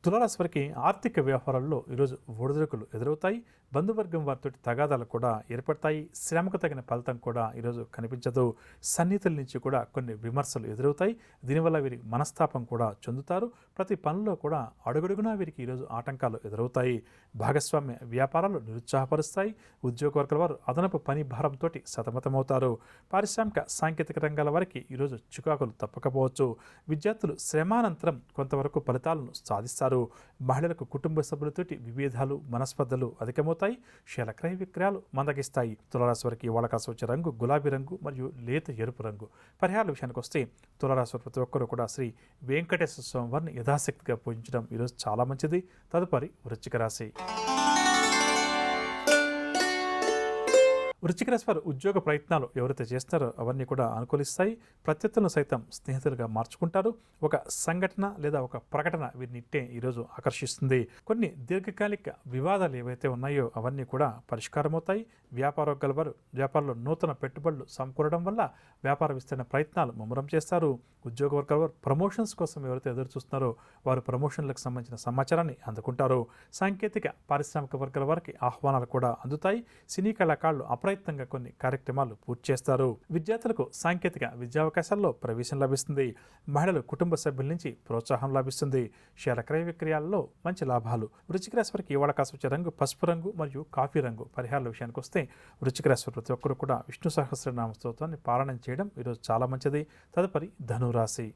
తులారాశి వారికి ఆర్థిక వ్యవహారాల్లో ఈరోజు ఒడిదుడుకులు ఎదురవుతాయి. బంధువర్గం వారితో తగాదాలు కూడా ఏర్పడతాయి. శ్రమకు తగిన ఫలితం కూడా ఈరోజు కనిపించదు. సన్నిహితుల నుంచి కూడా కొన్ని విమర్శలు ఎదురవుతాయి. దీనివల్ల వీరికి మనస్తాపం కూడా చెందుతారు. ప్రతి పనిలో కూడా అడుగడుగునా వీరికి ఈరోజు ఆటంకాలు ఎదురవుతాయి. భాగస్వామ్య వ్యాపారాలు నిరుత్సాహపరుస్తాయి. ఉద్యోగ వర్గాల వారు అదనపు పని భారంతో సతమతమవుతారు. పారిశ్రామిక సాంకేతిక రంగాల వారికి ఈరోజు చికాకులు తప్పకపోవచ్చు. విద్యార్థులు శ్రమానంతరం కొంతవరకు ఫలితాలను సాధిస్తారు. మహిళలకు కుటుంబ సభ్యులతోటి విభేదాలు మనస్పర్ధలు అధికమవుతాయి. షేర్ల క్రయ విక్రయాలు మందగిస్తాయి. తులారాశి వారికి వాళ్ళకాసు వచ్చే రంగు గులాబీ రంగు మరియు లేత ఎరుపు రంగు. పరిహారాల విషయానికి వస్తే తులారాశి వారి ప్రతి ఒక్కరూ కూడా శ్రీ వెంకటేశ్వర స్వామి వారిని యథాశక్తిగా పూజించడం ఈరోజు చాలా మంచిది. తదుపరి వృశ్చిక రాశి. వృశ్చిక రాశి వారు ఉద్యోగ ప్రయత్నాలు ఎవరైతే చేస్తారో అవన్నీ కూడా అనుకూలిస్తాయి. ప్రత్యర్థులను సైతం స్నేహితులుగా మార్చుకుంటారు. ఒక సంఘటన లేదా ఒక ప్రకటన వీరినిట్టే ఈరోజు ఆకర్షిస్తుంది. కొన్ని దీర్ఘకాలిక వివాదాలు ఏవైతే ఉన్నాయో అవన్నీ కూడా పరిష్కారమవుతాయి. వ్యాపార వారు వ్యాపారంలో నూతన పెట్టుబడులు సమకూరడం వల్ల వ్యాపార విస్తరణ ప్రయత్నాలు ముమ్మరం చేస్తారు. ఉద్యోగ వర్గాల వారు ప్రమోషన్స్ కోసం ఎవరైతే ఎదురు చూస్తున్నారో వారు ప్రమోషన్లకు సంబంధించిన సమాచారాన్ని అందుకుంటారు. సాంకేతిక పారిశ్రామిక వర్గాల వారికి ఆహ్వానాలు కూడా అందుతాయి. సినీ కళాకారులు అప్రయత్నంగా కొన్ని కార్యక్రమాలు పూర్తి చేస్తారు. విద్యార్థులకు సాంకేతిక విద్యావకాశాల్లో ప్రవేశం లభిస్తుంది. మహిళలు కుటుంబ సభ్యుల నుంచి ప్రోత్సాహం లభిస్తుంది. షేర్ల క్రయ విక్రయాల్లో మంచి లాభాలు. వృశ్చిక రాశి వారికి ఇవాళ కాసు వచ్చే రంగు పసుపు రంగు మరియు కాఫీ రంగు. పరిహారాల విషయానికి వస్తే వృశ్చిక రాశి ప్రతి ఒక్కరు కూడా విష్ణు సహస్రనామ స్తోత్రాన్ని పారాయణం చేయడం ఈరోజు చాలా మంచిది. తదుపరి ధనురాశి.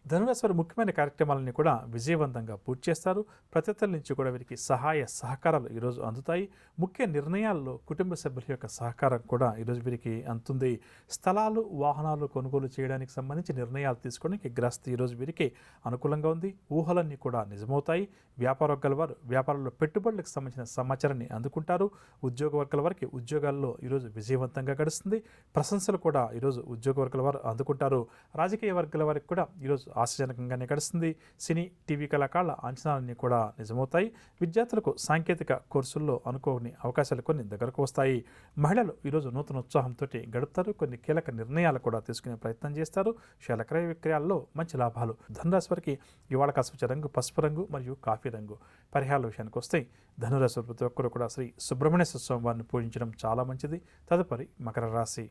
ధనురాశి వారు ముఖ్యమైన కార్యక్రమాలన్నీ కూడా విజయవంతంగా పూర్తి చేస్తారు. ప్రత్యర్థుల నుంచి కూడా వీరికి సహాయ సహకారాలు ఈరోజు అందుతాయి. ముఖ్య నిర్ణయాల్లో కుటుంబ సభ్యుల యొక్క సహకారం కూడా ఈరోజు వీరికి అందుతుంది. స్థలాలు వాహనాలు కొనుగోలు చేయడానికి సంబంధించి నిర్ణయాలు తీసుకోవడానికి గ్రస్తు ఈరోజు వీరికి అనుకూలంగా ఉంది. ఊహలన్నీ కూడా నిజమవుతాయి. వ్యాపార వర్గాల వారు వ్యాపారంలో పెట్టుబడులకు సంబంధించిన సమాచారాన్ని అందుకుంటారు. ఉద్యోగ వర్గాల వారికి ఉద్యోగాల్లో ఈరోజు విజయవంతంగా గడుస్తుంది. ప్రశంసలు కూడా ఈరోజు ఉద్యోగ వర్గాల వారు అందుకుంటారు. రాజకీయ వర్గాల వారికి కూడా ఈరోజు ఆశాజనకంగానే గడుస్తుంది. సినీ టీవీ కళాకారుల అంచనాలన్నీ కూడా నిజమవుతాయి. విద్యార్థులకు సాంకేతిక కోర్సుల్లో అనుకోని అవకాశాలు కొన్ని దగ్గరకు వస్తాయి. మహిళలు ఈరోజు నూతన ఉత్సాహంతో గడుపుతారు. కొన్ని కీలక నిర్ణయాలు కూడా తీసుకునే ప్రయత్నం చేస్తారు. షేర్ల క్రయ విక్రయాల్లో మంచి లాభాలు. ధనురాశి వారికి ఇవాళ కాసు వచ్చే రంగు పసుపు రంగు మరియు కాఫీ రంగు. పరిహారాల విషయానికి వస్తే ధనురాశి ప్రతి ఒక్కరు కూడా శ్రీ సుబ్రహ్మణ్యేశ్వర స్వామి వారిని పూజించడం చాలా మంచిది. తదుపరి మకర రాశి.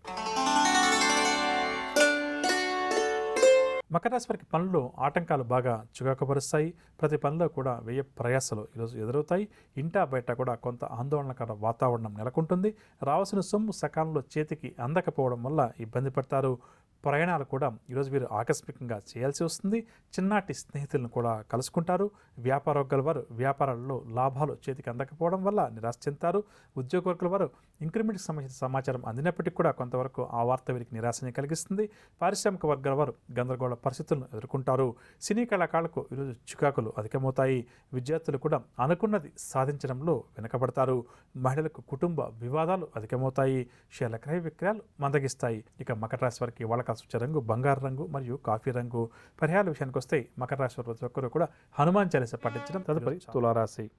మకర రాశి వారికి పనుల్లో ఆటంకాలు బాగా చికాకుపరుస్తాయి. ప్రతి పనిలో కూడా వ్యయ ప్రయాసాలు ఈరోజు ఎదురవుతాయి. ఇంటా బయట కూడా కొంత ఆందోళనకర వాతావరణం నెలకొంటుంది. రావాల్సిన సొమ్ము సకాలంలో చేతికి అందకపోవడం వల్ల ఇబ్బంది పడతారు. ప్రయాణాలు కూడా ఈరోజు వీరు ఆకస్మికంగా చేయాల్సి వస్తుంది. చిన్నాటి స్నేహితులను కూడా కలుసుకుంటారు. వ్యాపార వర్గాల వారు వ్యాపారాల్లో లాభాలు చేతికి అందకపోవడం వల్ల నిరాశ చెందుతారు. ఉద్యోగ వర్గాల వారు ఇంక్రిమెంట్కి సంబంధించిన సమాచారం అందినప్పటికీ కూడా కొంతవరకు ఆ వార్త వీరికి నిరాశని కలిగిస్తుంది. పారిశ్రామిక వర్గాల వారు గందరగోళ పరిస్థితులను ఎదుర్కొంటారు. సినీ కళాకారులకు ఈరోజు చికాకులు అధికమవుతాయి. విద్యార్థులు కూడా అనుకున్నది సాధించడంలో వెనుకబడతారు. మహిళలకు కుటుంబ వివాదాలు అధికమవుతాయి. షేర్ల క్రయ విక్రయాలు మందగిస్తాయి. ఇక మకర రాశి వారికి వాళ్ళ వచ్చే రంగు బంగారు రంగు మరియు కాఫీ రంగు. పరిహారాల విషయానికి వస్తే మకర రాశి వారు ప్రతి ఒక్కరు కూడా హనుమాన్ చాలీసా పఠించడం. తదుపరి తులారాశి.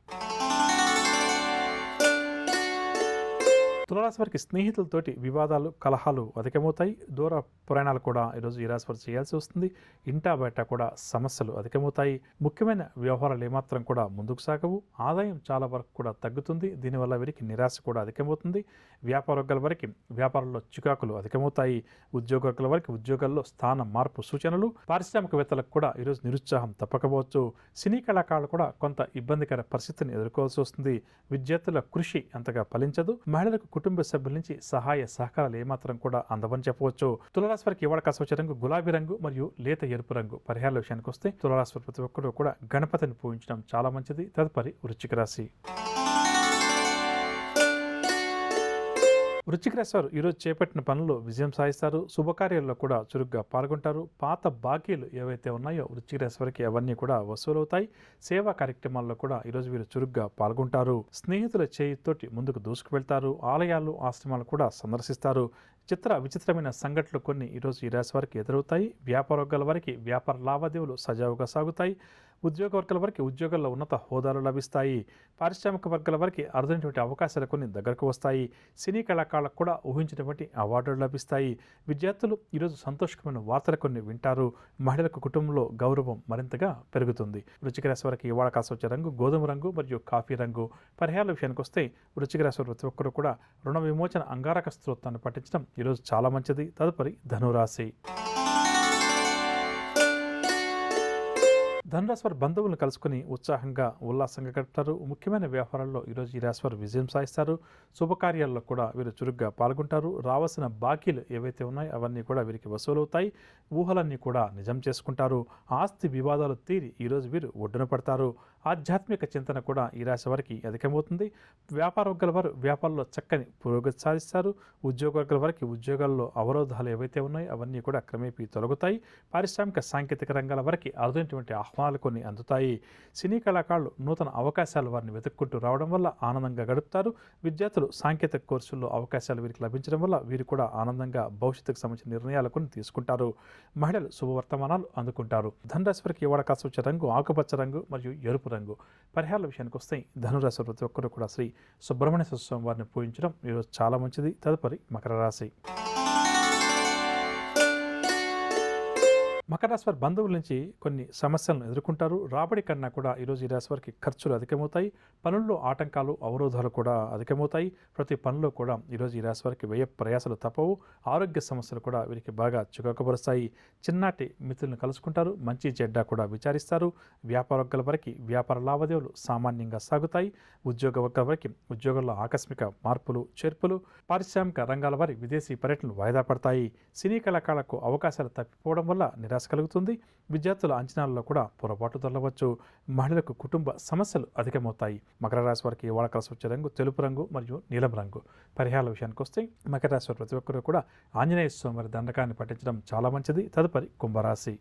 తులారాశి వారికి స్నేహితులతోటి వివాదాలు కలహాలు అధికమవుతాయి. దూర ప్రయాణాలు కూడా ఈరోజు ఈ రాశి వారు చేయాల్సి వస్తుంది. ఇంటా బయట కూడా సమస్యలు అధికమవుతాయి. ముఖ్యమైన వ్యవహారాలు ఏమాత్రం కూడా ముందుకు సాగవు. ఆదాయం చాలా వరకు కూడా తగ్గుతుంది. దీనివల్ల వీరికి నిరాశ కూడా అధికమవుతుంది. వ్యాపార వర్గాల వారికి వ్యాపారంలో చికాకులు అధికమవుతాయి. ఉద్యోగ వర్గాల వారికి ఉద్యోగాల్లో స్థాన మార్పు సూచనలు. పారిశ్రామికవేత్తలకు కూడా ఈరోజు నిరుత్సాహం తప్పకపోవచ్చు. సినీ కళాకారులు కూడా కొంత ఇబ్బందికర పరిస్థితిని ఎదుర్కోవాల్సి వస్తుంది. విద్యార్థుల కృషి అంతగా ఫలించదు. మహిళలకు కుటుంబ సభ్యుల నుంచి సహాయ సహకారాలు ఏమాత్రం కూడా అందవని చెప్పవచ్చు. తులారాశి వారికి ఇవాళ కాసు వచ్చే రంగు గులాబీ రంగు మరియు లేత ఎరుపు రంగు. పరిహారాల విషయానికి వస్తే తులారాశి వారి ప్రతి ఒక్కరూ కూడా గణపతిని పూజించడం చాలా మంచిది. తదుపరి వృశ్చిక రాశి. వృశ్చిక రాశి వారు ఈరోజు చేపట్టిన పనులు విజయం సాధిస్తారు. శుభకార్యాల్లో కూడా చురుగ్గా పాల్గొంటారు. పాత బాకీలు ఏవైతే ఉన్నాయో వృశ్చిక రాశి వారికి అవన్నీ కూడా వసూలవుతాయి. సేవా కార్యక్రమాల్లో కూడా ఈరోజు వీరు చురుగ్గా పాల్గొంటారు. స్నేహితుల చేయితోటి ముందుకు దూసుకు వెళ్తారు. ఆలయాలు ఆశ్రమాలు కూడా సందర్శిస్తారు. విచిత్రమైన సంఘటనలు కొన్ని ఈరోజు ఈ రాశి వారికి ఎదురవుతాయి. వ్యాపార వర్గాల వారికి వ్యాపార లావాదేవీలు సజావుగా సాగుతాయి. ఉద్యోగ వర్గాల వారికి ఉద్యోగాల్లో ఉన్నత హోదాలు లభిస్తాయి. పారిశ్రామిక వర్గాల వారికి అరుదైనటువంటి అవకాశాలు కొన్ని దగ్గరకు వస్తాయి. సినీ కళాకారులకు కూడా ఊహించినటువంటి అవార్డులు లభిస్తాయి. విద్యార్థులు ఈరోజు సంతోషకరమైన వార్తలు కొన్ని వింటారు. మహిళలకు కుటుంబంలో గౌరవం మరింతగా పెరుగుతుంది. వృశ్చిక రాశి వారికి ఇవాళ కాసి వచ్చే రంగు గోధుమ రంగు మరియు కాఫీ రంగు. పరిహారాల విషయానికి వస్తే వృశ్చిక రాశి వారు ప్రతి ఒక్కరు కూడా రుణ విమోచన అంగారక స్తోత్రాన్ని పఠించడం ఈరోజు చాలా మంచిది. తదుపరి ధనురాశి. ధనురాశి వారి బంధువులను కలుసుకుని ఉత్సాహంగా ఉల్లాసంగా గడుపుతారు. ముఖ్యమైన వ్యవహారాల్లో ఈరోజు ఈ రాశి వారు విజయం సాధిస్తారు. శుభకార్యాల్లో కూడా వీరు చురుగ్గా పాల్గొంటారు. రావాల్సిన బాకీలు ఏవైతే ఉన్నాయో అవన్నీ కూడా వీరికి వసూలవుతాయి. ఊహలన్నీ కూడా నిజం చేసుకుంటారు. ఆస్తి వివాదాలు తీరి ఈరోజు వీరు ఒడ్డున పడతారు. ఆధ్యాత్మిక చింతన కూడా ఈ రాశి వారికి అధికమవుతుంది. వ్యాపార వర్గాల వారు వ్యాపారంలో చక్కని పురోగతి సాధిస్తారు. ఉద్యోగ వర్గాల వారికి ఉద్యోగాల్లో అవరోధాలు ఏవైతే ఉన్నాయో అవన్నీ కూడా క్రమేపీ తొలగుతాయి. పారిశ్రామిక సాంకేతిక రంగాల వారికి అరుదైనటువంటి ఆహ్వానాలు కొన్ని అందుతాయి. సినీ కళాకారులు నూతన అవకాశాలు వారిని వెతుక్కుంటూ రావడం వల్ల ఆనందంగా గడుపుతారు. విద్యార్థులు సాంకేతిక కోర్సుల్లో అవకాశాలు వీరికి లభించడం వల్ల వీరు కూడా ఆనందంగా భవిష్యత్తుకు సంబంధించిన నిర్ణయాలు కొన్ని తీసుకుంటారు. మహిళలు శుభవర్తమానాలు అందుకుంటారు. ధనురాశి వారికి ఇవాళ కాసి వచ్చే రంగు ఆకుపచ్చ రంగు మరియు ఎరుపు రంగు. పరిహారాల విషయానికి వస్తే ధనురాశి ప్రతి ఒక్కరు కూడా శ్రీ సుబ్రహ్మణ్య స్వామి వారిని పూజించడం ఈరోజు చాలా మంచిది. తదుపరి మకర రాశి. మకర రాశి వారి బంధువుల నుంచి కొన్ని సమస్యలను ఎదుర్కొంటారు. రాబడి కన్నా కూడా ఈరోజు ఈ రాశి వారికి ఖర్చులు అధికమవుతాయి. పనుల్లో ఆటంకాలు అవరోధాలు కూడా అధికమవుతాయి. ప్రతి పనిలో కూడా ఈరోజు ఈ రాశి వారికి వ్యయ ప్రయాసాలు తప్పవు. ఆరోగ్య సమస్యలు కూడా వీరికి బాగా చికాకుపరుస్తాయి. చిన్నాటి మిత్రులను కలుసుకుంటారు. మంచి చెడ్డ కూడా విచారిస్తారు. వ్యాపార వర్గాల వారికి వ్యాపార లావాదేవీలు సామాన్యంగా సాగుతాయి. ఉద్యోగ వర్గాల వారికి ఉద్యోగాల్లో ఆకస్మిక మార్పులు చేర్పులు. పారిశ్రామిక రంగాల వారి విదేశీ పర్యటనలు వాయిదా పడతాయి. సినీ కళాకారులకు అవకాశాలు తప్పిపోవడం వల్ల నిరాశ కలుగుతుంది. విద్యార్థుల అంచనాలలో కూడా పొరపాటు దొరలవచ్చు. మహిళలకు కుటుంబ సమస్యలు అధికమవుతాయి. మకర రాశి వారికి ఇవాళ కలిసి వచ్చే రంగు తెలుపు రంగు మరియు నీలం రంగు. పరిహారాల విషయానికి వస్తే మకర రాశి వారి ప్రతి ఒక్కరూ కూడా ఆంజనేయ స్వామి వారి దండకాన్ని పఠించడం చాలా మంచిది. తదుపరి కుంభరాశి.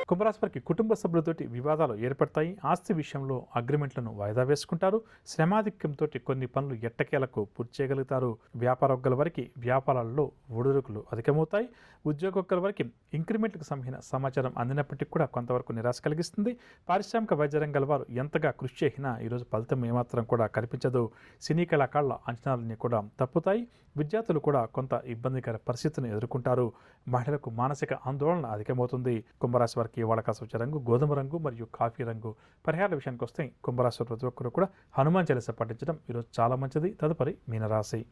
కుంభరాశి వారికి కుటుంబ సభ్యులతోటి వివాదాలు ఏర్పడతాయి. ఆస్తి విషయంలో అగ్రిమెంట్లను వాయిదా వేసుకుంటారు. శ్రమాధిక్యంతో కొన్ని పనులు ఎట్టకేలకు పూర్తి చేయగలుగుతారు. వ్యాపార వర్గాల వారికి వ్యాపారాల్లో ఒడిదుడుకులు అధికమవుతాయి. ఉద్యోగ వర్గాల వారికి ఇంక్రిమెంట్లకు సంబంధించిన సమాచారం అందినప్పటికీ కూడా కొంతవరకు నిరాశ కలిగిస్తుంది. పారిశ్రామిక వైద్య రంగాల వారు ఎంతగా కృషి చేసినా ఈరోజు ఫలితం ఏమాత్రం కూడా కనిపించదు. సినీ కళాకారుల అంచనాలన్నీ కూడా తప్పుతాయి. విద్యార్థులు కూడా కొంత ఇబ్బందికర పరిస్థితిని ఎదుర్కొంటారు. మహిళలకు మానసిక ఆందోళన అధికమవుతుంది. కుంభరాశి వారికి ఇవాళ కాసి వచ్చే రంగు గోధుమ రంగు మరియు కాఫీ రంగు. పరిహారాల విషయానికి వస్తే కుంభరాశి ప్రతి ఒక్కరు కూడా హనుమాన్ చాలీసా పఠించడం ఈరోజు చాలా మంచిది. తదుపరి మీనరాశి.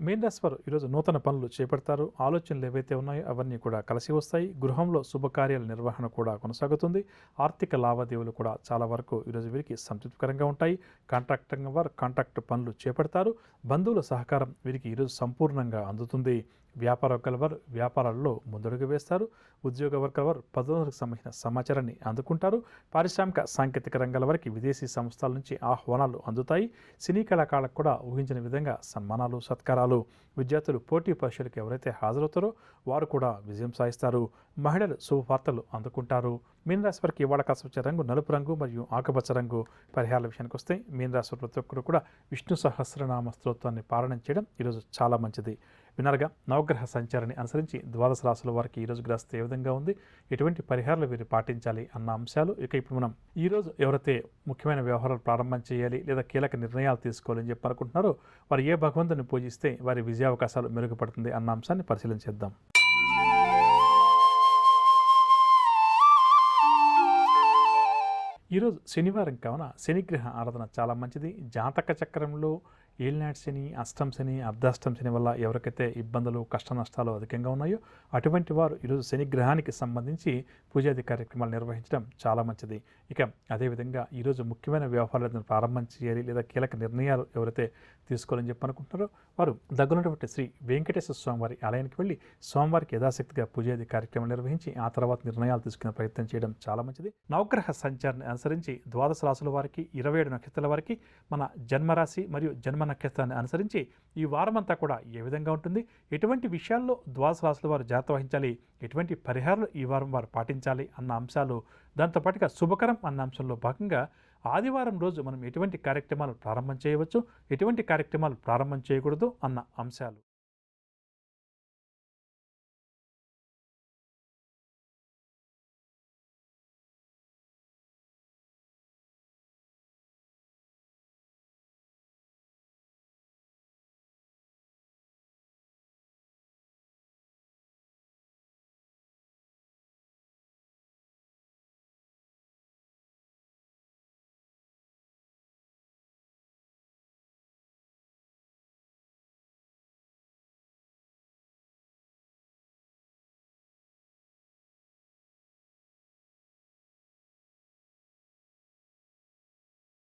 మీనరాశి వారు ఈరోజు నూతన పనులు చేపడతారు. ఆలోచనలు ఏవైతే ఉన్నాయో అవన్నీ కూడా కలిసి వస్తాయి. గృహంలో శుభకార్యాల నిర్వహణ కూడా కొనసాగుతుంది. ఆర్థిక లావాదేవీలు కూడా చాలా వరకు ఈరోజు వీరికి సంతృప్తికరంగా ఉంటాయి. కాంట్రాక్ట్ రంగం వారు కాంట్రాక్ట్ పనులు చేపడతారు. బంధువుల సహకారం వీరికి ఈరోజు సంపూర్ణంగా అందుతుంది. వ్యాపార వర్గాల వారు వ్యాపారాల్లో ముందడుగు వేస్తారు. ఉద్యోగ వర్గాల వారు పదోన్నతికి సంబంధించిన సమాచారాన్ని అందుకుంటారు. పారిశ్రామిక సాంకేతిక రంగాల వారికి విదేశీ సంస్థల నుంచి ఆహ్వానాలు అందుతాయి. సినీ కళాకారులకు కూడా ఊహించిన విధంగా సన్మానాలు సత్కారాలు. విద్యార్థులు పోటీ పరీక్షలకు ఎవరైతే హాజరవుతారో వారు కూడా విజయం సాధిస్తారు. మహిళలు శుభవార్తలు అందుకుంటారు. మీనరాశి వారికి ఇవాళ కాసి వచ్చే రంగు నలుపు రంగు మరియు ఆకుపచ్చ రంగు. పరిహారాల విషయానికి వస్తే మీనరాశి ప్రతి ఒక్కరు కూడా విష్ణు సహస్రనామ స్తోత్రాన్ని పారాయణం చేయడం ఈరోజు చాలా మంచిది. వినరగా నవగ్రహ సంచారాన్ని అనుసరించి ద్వాదశ రాశుల వారికి ఈరోజు గ్రహస్థితి ఏ విధంగా ఉంది, ఎటువంటి పరిహారాలు వీరు పాటించాలి అన్న అంశాలు ఇప్పుడు మనం ఈరోజు ఎవరైతే ముఖ్యమైన వ్యవహారాలు ప్రారంభం చేయాలి లేదా కీలక నిర్ణయాలు తీసుకోవాలని చెప్పి అనుకుంటున్నారో వారు ఏ భగవంతుని పూజిస్తే వారి విజయావకాశాలు మెరుగుపడుతుంది అన్న అంశాన్ని పరిశీలించేద్దాం. ఈరోజు శనివారం కావున శనిగ్రహ ఆరాధన చాలా మంచిది. జాతక చక్రంలో ఏలినాటి శని, అష్టం శని, అర్ధాష్టం శని వల్ల ఎవరికైతే ఇబ్బందులు కష్ట నష్టాలు అధికంగా ఉన్నాయో అటువంటి వారు ఈరోజు శనిగ్రహానికి సంబంధించి పూజాది కార్యక్రమాలు నిర్వహించడం చాలా మంచిది. ఇక అదేవిధంగా ఈరోజు ముఖ్యమైన వ్యవహారాలను ప్రారంభం చేయాలి లేదా కీలక నిర్ణయాలు ఎవరైతే తీసుకోవాలని చెప్పి అనుకుంటున్నారో వారు దగ్గరున్నటువంటి శ్రీ వెంకటేశ్వర స్వామివారి ఆలయానికి వెళ్ళి స్వామివారికి యథాశక్తిగా పూజాది కార్యక్రమాలు నిర్వహించి ఆ తర్వాత నిర్ణయాలు తీసుకునే ప్రయత్నం చేయడం చాలా మంచిది. నవగ్రహ సంచారాన్ని అనుసరించి ద్వాదశ రాశుల వారికి 27 నక్షత్రాల వారికి మన జన్మరాశి మరియు జన్మ నక్షత్రాన్ని అనుసరించి ఈ వారమంతా కూడా ఏ విధంగా ఉంటుంది, ఎటువంటి విషయాల్లో ద్వాదశ రాశుల వారు జాగ్రత్త వహించాలి, ఎటువంటి పరిహారాలు ఈ వారం వారు పాటించాలి అన్న అంశాలు, దాంతోపాటుగా శుభకరం అన్న అంశంలో భాగంగా ఆదివారం రోజు మనం ఎటువంటి కార్యక్రమాలు ప్రారంభం చేయవచ్చు, ఎటువంటి కార్యక్రమాలు ప్రారంభం చేయకూడదు అన్న అంశాలు.